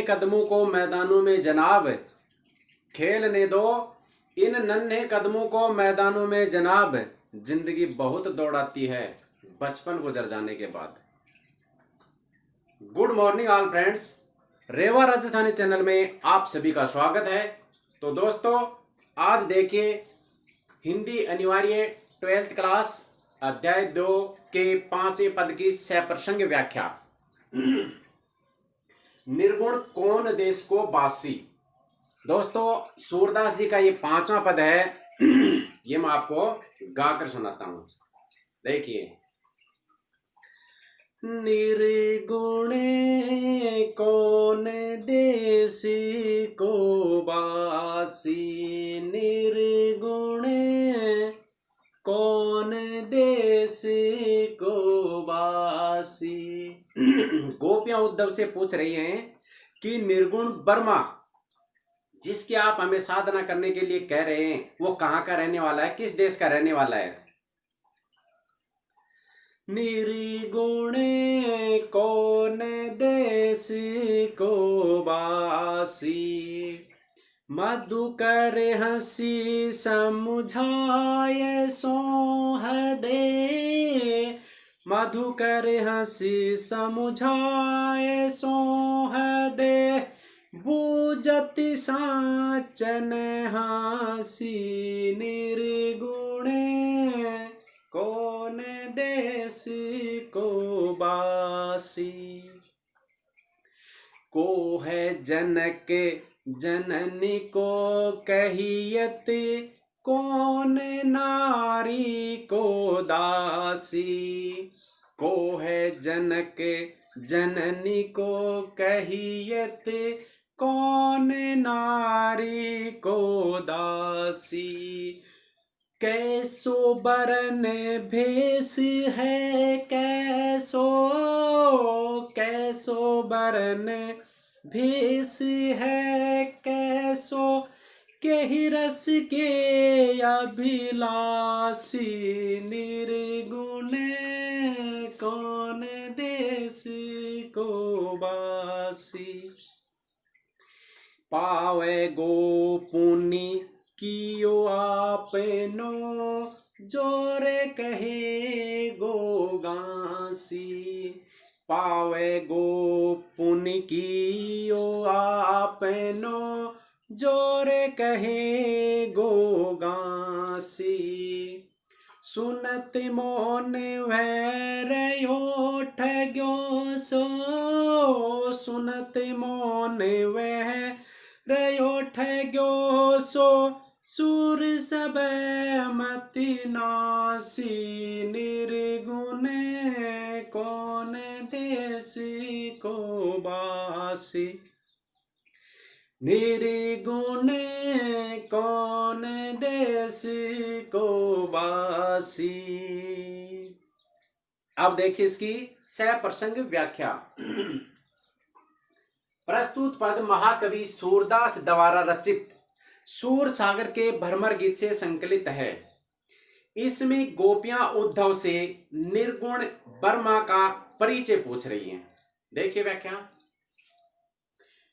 कदमों को मैदानों में जनाब, खेलने दो इन नन्हे कदमों को मैदानों में जनाब। जिंदगी बहुत दौड़ाती है बचपन गुजर जाने के बाद। गुड मॉर्निंग ऑल फ्रेंड्स, रेवा राजस्थानी चैनल में आप सभी का स्वागत है। तो दोस्तों, आज देखिए हिंदी अनिवार्य 12th क्लास अध्याय 2 के 5वें पद की सप्रसंग व्याख्या। निर्गुण कौन देश को बासी। दोस्तों, सूरदास जी का ये 5वां पद है। ये मैं आपको गाकर सुनाता हूं। देखिए, निर्गुण कौन देश को बासी, निर्गुण कौन देश को बासी। गोपियां उद्धव से पूछ रही हैं कि निर्गुण वर्मा जिसकी आप हमें साधना करने के लिए कह रहे हैं, वो कहाँ का रहने वाला है, किस देश का रहने वाला है। निर्गुण कौन देश को बासी, मधुकर हंसी समुझाए सोह दे, मधुकर हंसी समुझाए सोह दे, बूझति साचन हासी। निर्गुण कौन देश को बासी, को है जनक जननी को कहियत, कौन नारी को दासी। को है जनक जननी को कहियत, कौन नारी को दासी। कैसो बरन भेष है कैसो, कैसो बरन भेष है कैसो, केहि रस के अभिलाषी। निर्गुण कौन देश को बासी, पावे गो पुनि कियो आपनो, जोरे कहे गो गासी। पावे गो पुनि कियो आपनो, जोरे कहे गो गासी। सुनत मोन वैरयो ठग्यो सो, सुनत मोन वह रयो ठग्यो सो, सूर सब मति नासी। निर्गुण कौन देश को बासी, निर्गुण कौन देश को बासी। अब देखिए इसकी सप्रसंग व्याख्या। प्रस्तुत पद महाकवि सूरदास द्वारा रचित सूर सागर के भ्रमर गीत से संकलित है। इसमें गोपियां उद्धव से निर्गुण वर्मा का परिचय पूछ रही हैं। देखिए व्याख्या।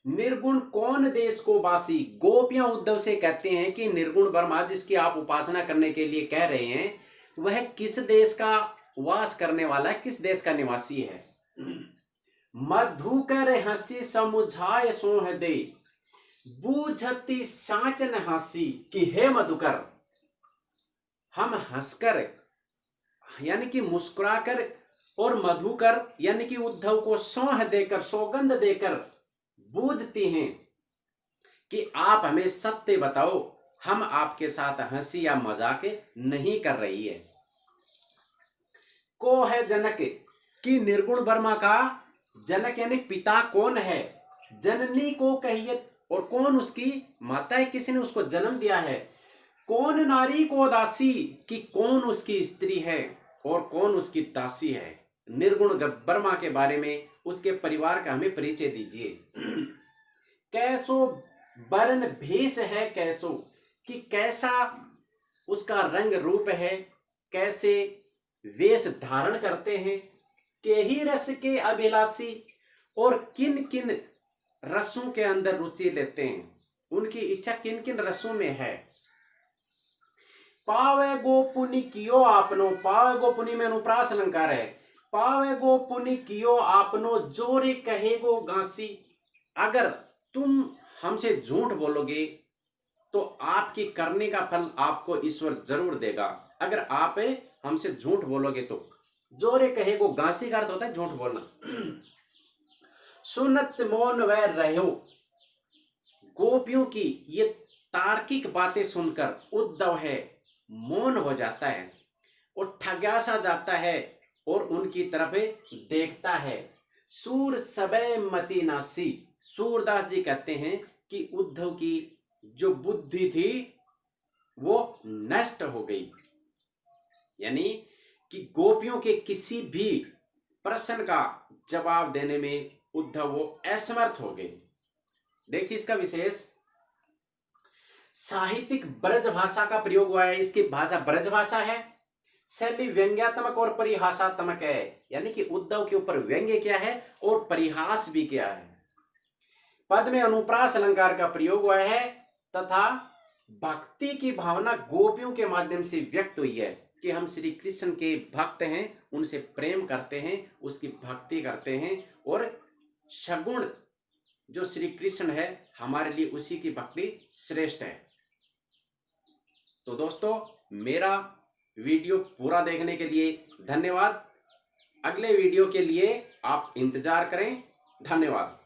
निर्गुण कौन देश को बासी। गोपियां उद्धव से कहते हैं कि निर्गुण वर्मा जिसकी आप उपासना करने के लिए कह रहे हैं, वह किस देश का वास करने वाला है, किस देश का निवासी है। मधुकर हंसी समुझाए सोह दे, बूझती साचन हंसी। कि हे मधुकर, हम हंसकर यानी कि मुस्कुराकर और मधुकर यानी कि उद्धव को सोह देकर, सौगंध देकर बूझती हैं कि आप हमें सत्य बताओ, हम आपके साथ हंसी या मजाक नहीं कर रही है। को है जनक कि निर्गुण वर्मा का जनक यानी पिता कौन है। जननी को कहियत, और कौन उसकी माता है, किसी ने उसको जन्म दिया है। कौन नारी को दासी, कि कौन उसकी स्त्री है और कौन उसकी दासी है। निर्गुण वर्मा के बारे में, उसके परिवार का हमें परिचय दीजिए। कैसो वर्ण भेष है कैसो, कि कैसा उसका रंग रूप है, कैसे वेश धारण करते हैं। के ही रस के अभिलाषी, और किन किन रसों के अंदर रुचि लेते हैं, उनकी इच्छा किन किन रसों में है। पावे गो पुनि कियो आपनो, पावे गो पुनि में अनुप्रास अलंकार है। पावे गो पुनि कियो आपनो, जोरे कहे गो गांसी। अगर तुम हमसे झूठ बोलोगे तो आपकी करने का फल आपको ईश्वर जरूर देगा। अगर आप हमसे झूठ बोलोगे तो, जोरे कहे गो गांसी का अर्थ होता है झूठ बोलना। सुनत मौन वह रहो, गोपियों की ये तार्किक बातें सुनकर उद्धव है मौन हो जाता है और ठग्यासा जाता है और उनकी तरफ देखता है। सूर सबे मति नासी, सूरदास जी कहते हैं कि उद्धव की जो बुद्धि थी वो नष्ट हो गई, यानी कि गोपियों के किसी भी प्रश्न का जवाब देने में उद्धव वो असमर्थ हो गए। देखिए इसका विशेष साहित्यिक ब्रज भाषा का प्रयोग हुआ है। इसकी भाषा ब्रज भाषा है, शैली व्यंग्यात्मक और परिहासात्मक है, यानी कि उद्धव के ऊपर व्यंग्य क्या है और परिहास भी क्या है। पद में अनुप्रास अलंकार का प्रयोग हुआ है तथा भक्ति की भावना गोपियों के माध्यम से व्यक्त हुई है कि हम श्री कृष्ण के भक्त हैं, उनसे प्रेम करते हैं, उसकी भक्ति करते हैं और सगुण जो श्री कृष्ण है हमारे लिए उसी की भक्ति श्रेष्ठ है। तो दोस्तों मेरा वीडियो पूरा देखने के लिए धन्यवाद। अगले वीडियो के लिए आप इंतजार करें। धन्यवाद।